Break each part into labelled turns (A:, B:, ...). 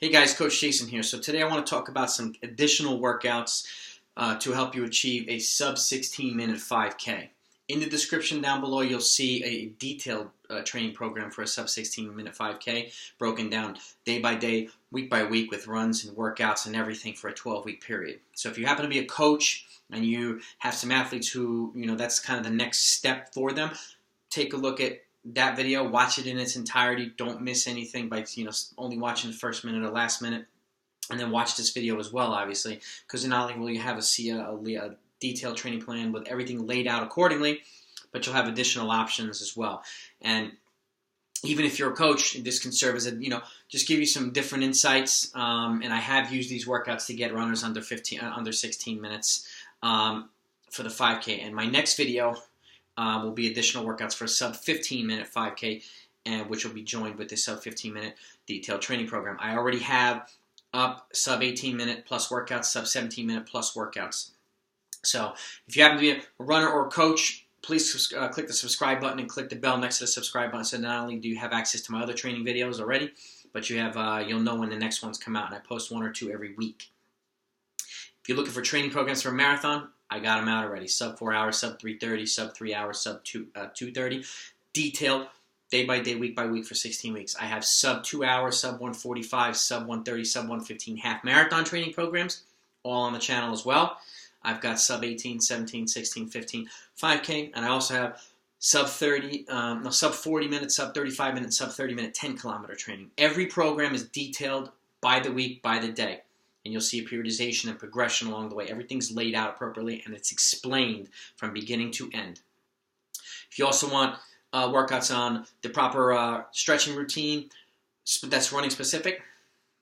A: Hey guys, Coach Jason here. So today I want to talk about some additional workouts to help you achieve a sub 16 minute 5K. In the description down below, you'll see a detailed training program for a sub 16 minute 5K broken down day by day, week by week with runs and workouts and everything for a 12-week period. So if you happen to be a coach and you have some athletes who, that's kind of the next step for them, take a look at that video, watch it in its entirety. Don't miss anything by only watching the first minute or last minute, and then watch this video as well, obviously, because not only will you have a detailed training plan with everything laid out accordingly, but you'll have additional options as well. And even if you're a coach, this can serve as just give you some different insights. And I have used these workouts to get runners under 16 minutes for the 5K. And my next video will be additional workouts for a sub 15 minute 5K, and which will be joined with this sub 15 minute detailed training program. I already have up sub 18 minute plus workouts, sub 17 minute plus workouts. So if you happen to be a runner or a coach, please click the subscribe button and click the bell next to the subscribe button. So not only do you have access to my other training videos already, but you have you'll know when the next ones come out, and I post 1 or 2 every week. If you're looking for training programs for a marathon, I got them out already. Sub 4 hours, sub 3:30, sub 3 hours, sub 2:30. Detailed, day by day, week by week for 16 weeks. I have sub 2 hours, sub 145, sub 130, sub 115 half marathon training programs, all on the channel as well. I've got sub 18, 17, 16, 15, 5K, and I also have sub 40 minutes, sub 35 minutes, sub 30 minute 10-kilometer training. Every program is detailed by the week, by the day. And you'll see a periodization and progression along the way. Everything's laid out appropriately, and it's explained from beginning to end. If you also want workouts on the proper stretching routine that's running specific,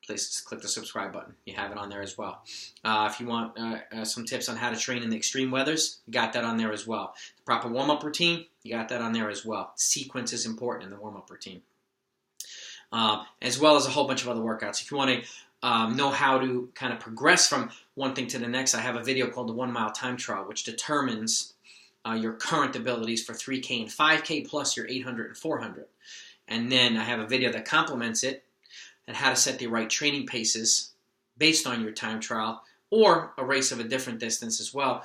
A: please click the subscribe button. You have it on there as well. If you want some tips on how to train in the extreme weathers, you got that on there as well. The proper warm-up routine, you got that on there as well. Sequence is important in the warm-up routine. As well as a whole bunch of other workouts. If you want to know how to kind of progress from one thing to the next, I have a video called the 1 mile time trial, which determines your current abilities for 3K and 5K plus your 800 and 400. And then I have a video that complements it and how to set the right training paces based on your time trial or a race of a different distance as well,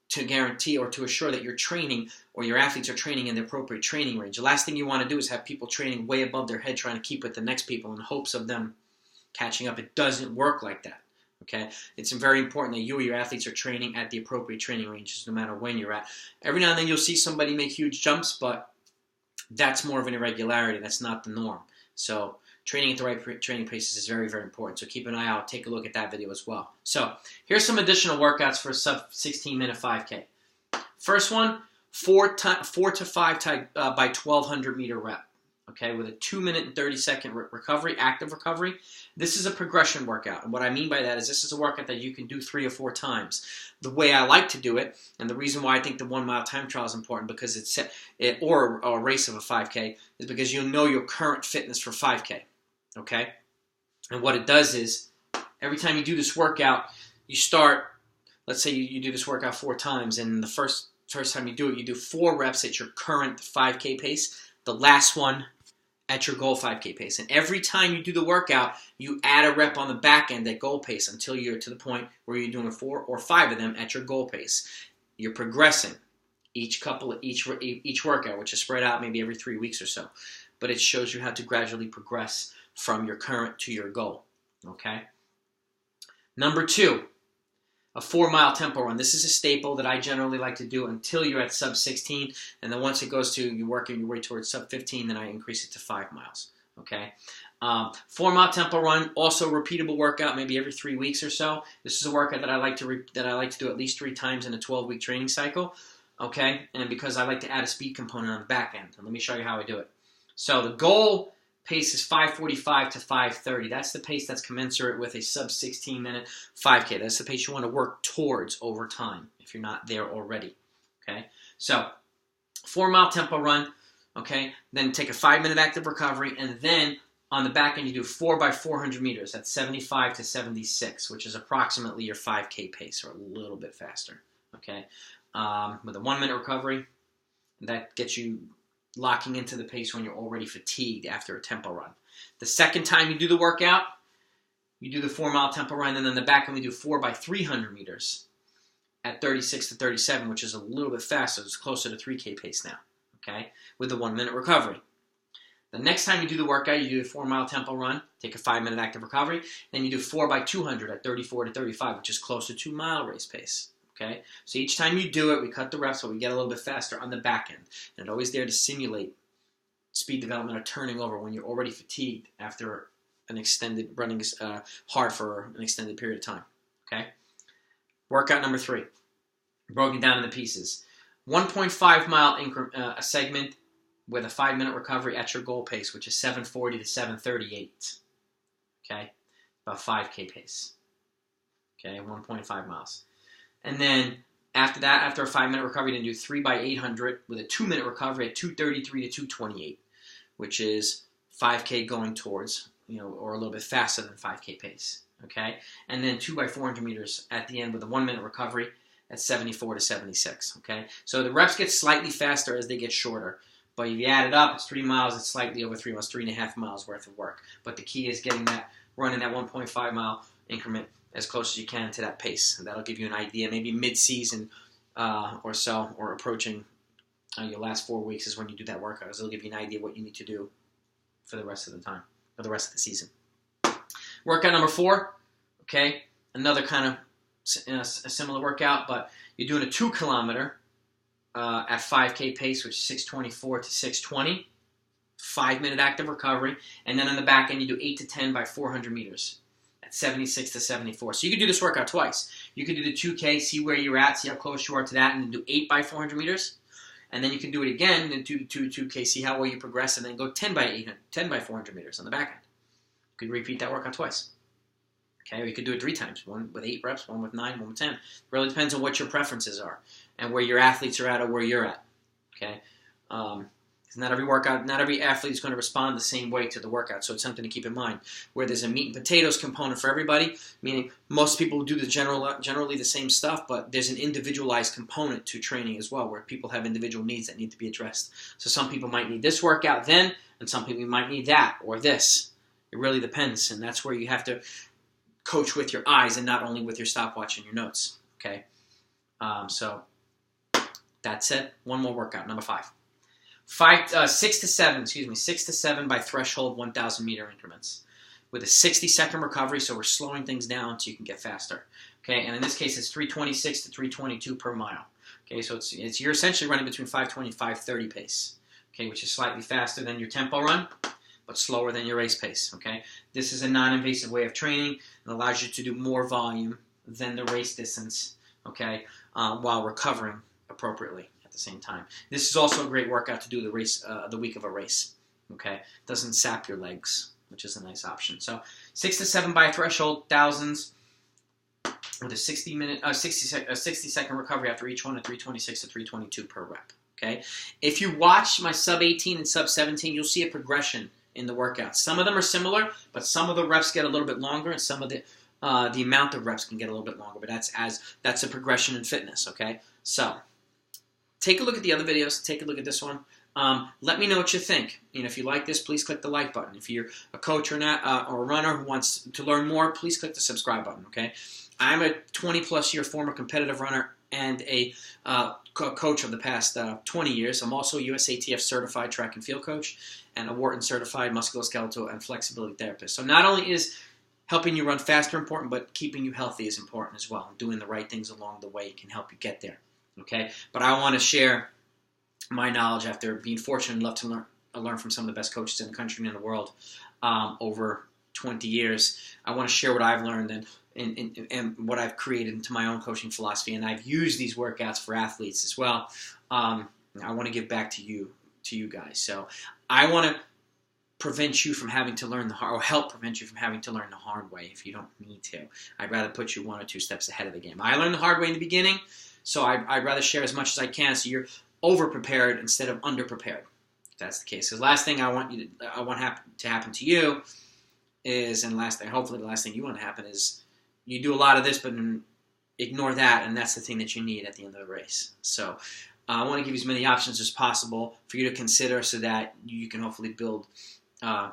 A: to guarantee or to assure that your training or your athletes are training in the appropriate training range. The last thing you want to do is have people training way above their head trying to keep with the next people in hopes of them catching up. It doesn't work like that. Okay, it's very important that you or your athletes are training at the appropriate training ranges, no matter when you're at. Every now and then you'll see somebody make huge jumps, but that's more of an irregularity. That's not the norm. So training at the right training paces is very, very important. So keep an eye out. Take a look at that video as well. So here's some additional workouts for a sub 16 minute 5K. First one, 4 to 5 by 1200 meter rep. Okay, with a 2 minute and 30-second recovery, active recovery. This is a progression workout. And what I mean by that is this is a workout that you can do 3 or 4 times. The way I like to do it, and the reason why I think the 1 mile time trial is important, because or a race of a 5K, is because you'll know your current fitness for 5K. Okay? And what it does is, every time you do this workout, you start, let's say you do this workout 4 times, and the first time you do 4 reps at your current 5K pace, the last one at your goal 5K pace. And every time you do the workout, you add a rep on the back end at goal pace until you're to the point where you're doing 4 or 5 of them at your goal pace. You're progressing each workout, which is spread out maybe every 3 weeks or so. But it shows you how to gradually progress from your current to your goal. Okay? Number 2, a 4 mile tempo run. This is a staple that I generally like to do until you're at sub 16, and then once it goes to you're working your way towards sub 15, then I increase it to 5 miles. Okay, 4 mile tempo run, also repeatable workout, maybe every 3 weeks or so. This is a workout that I like to do at least 3 times in a 12-week training cycle. Okay, and because I like to add a speed component on the back end. And let me show you how I do it. So the goal pace is 5:45 to 5:30. That's the pace that's commensurate with a sub 16 minute 5K. That's the pace you want to work towards over time if you're not there already. Okay, so 4 mile tempo run. Okay, then take a 5-minute active recovery, and then on the back end you do 4 by 400 meters. That's 75 to 76, which is approximately your 5K pace, or a little bit faster. Okay, with a 1-minute recovery, that gets you locking into the pace when you're already fatigued after a tempo run. The second time you do the workout, you do the 4-mile tempo run, and then the back end we do 4 by 300 meters at 36 to 37, which is a little bit faster. It's closer to 3K pace now, okay, with the 1-minute recovery. The next time you do the workout, you do a 4-mile tempo run, take a 5-minute active recovery, then you do 4 by 200 at 34 to 35, which is closer to mile race pace. Okay, so each time you do it, we cut the reps, but we get a little bit faster on the back end, and it's always there to simulate speed development or turning over when you're already fatigued after an extended running hard for an extended period of time. Okay, workout number 3, broken down into pieces: 1.5 mile a segment with a 5-minute recovery at your goal pace, which is 7:40 to 7:38. Okay, about 5K pace. Okay, 1.5 miles. And then after that, after a 5-minute recovery, then do 3 by 800 with a 2-minute recovery at 2:33 to 2:28, which is 5K going towards, or a little bit faster than 5K pace. Okay, and then 2 by 400 meters at the end with a 1-minute recovery at 74 to 76. Okay, so the reps get slightly faster as they get shorter. But if you add it up, it's 3 miles. It's slightly over 3 miles, 3.5 miles worth of work. But the key is getting that, running that 1.5 mile increment as close as you can to that pace. And that'll give you an idea. Maybe mid-season or so, or approaching your last 4 weeks is when you do that workout. It'll give you an idea what you need to do for the rest of the time, for the rest of the season. Workout number 4, okay, another kind of a similar workout, but you're doing a 2-kilometer. At 5K pace, which is 6:24 to 6:20, 5-minute active recovery, and then on the back end you do 8 to 10 by 400 meters at 76 to 74. So you could do this workout twice. You could do the 2K, see where you're at, see how close you are to that, and then do 8 by 400 meters, and then you can do it again and do 2K, see how well you progress, and then go 10 by 400 meters on the back end. You could repeat that workout twice. Okay, or you could do it 3 times, 1 with 8 reps, 1 with 9, 1 with 10. It really depends on what your preferences are and where your athletes are at or where you're at. Okay, because not every workout, not every athlete is going to respond the same way to the workout, so it's something to keep in mind. Where there's a meat and potatoes component for everybody, meaning most people do the generally the same stuff, but there's an individualized component to training as well, where people have individual needs that need to be addressed. So some people might need this workout then, and some people might need that or this. It really depends, and that's where you have to coach with your eyes and not only with your stopwatch and your notes. Okay, so that said, one more workout, number 5. 6 to 7 by threshold 1,000 meter increments with a 60-second recovery. So we're slowing things down so you can get faster. Okay, and in this case, it's 3:26 to 3:22 per mile. Okay, so it's you're essentially running between 5:20 and 5:30 pace. Okay, which is slightly faster than your tempo run, but slower than your race pace. Okay, this is a non-invasive way of training and allows you to do more volume than the race distance. Okay, while recovering appropriately at the same time. This is also a great workout to do the week of a race. Okay, doesn't sap your legs, which is a nice option. So 6 to 7 by threshold thousands with a 60-second recovery after each one at 3:26 to 3:22 per rep. Okay, if you watch my sub 18 and sub 17, you'll see a progression in the workouts. Some of them are similar, but some of the reps get a little bit longer, and some of the amount of reps can get a little bit longer. But that's a progression in fitness. Okay, so take a look at the other videos. Take a look at this one. Let me know what you think. And if you like this, please click the like button. If you're a coach or a runner who wants to learn more, please click the subscribe button. Okay, I'm a 20-plus year former competitive runner and a coach of the past 20 years. I'm also a USATF certified track and field coach and a Wharton certified musculoskeletal and flexibility therapist. So not only is helping you run faster important, but keeping you healthy is important as well. Doing the right things along the way can help you get there. Okay, but I want to share my knowledge after being fortunate enough to learn from some of the best coaches in the country and in the world over 20 years. I want to share what I've learned and what I've created into my own coaching philosophy, and I've used these workouts for athletes as well. I want to give back to you guys. So I want to prevent you from having to learn or help prevent you from having to learn the hard way if you don't need to. I'd rather put you 1 or 2 steps ahead of the game. I learned the hard way in the beginning, so I'd rather share as much as I can so you're over-prepared instead of under-prepared, if that's the case. Because last thing I want to happen to you is, and hopefully the last thing you want to happen is you do a lot of this but ignore that, and that's the thing that you need at the end of the race. So I want to give you as many options as possible for you to consider so that you can hopefully build a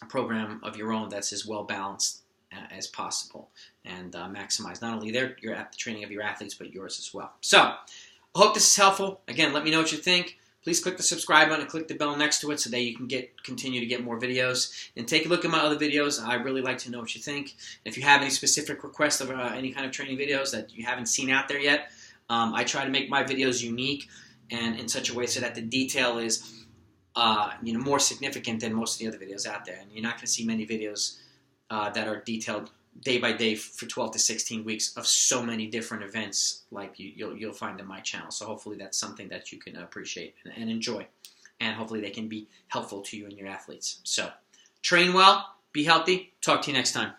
A: program of your own that's as well balanced as possible and maximize not only the training of your athletes, but yours as well. So I hope this is helpful. Again, let me know what you think. Please click the subscribe button and click the bell next to it so that you can continue to get more videos. And take a look at my other videos. I really like to know what you think. If you have any specific requests of any kind of training videos that you haven't seen out there yet, I try to make my videos unique and in such a way so that the detail is more significant than most of the other videos out there. And you're not going to see many videos that are detailed day by day for 12 to 16 weeks of so many different events like you'll find in my channel. So hopefully that's something that you can appreciate and enjoy. And hopefully they can be helpful to you and your athletes. So train well, be healthy. Talk to you next time.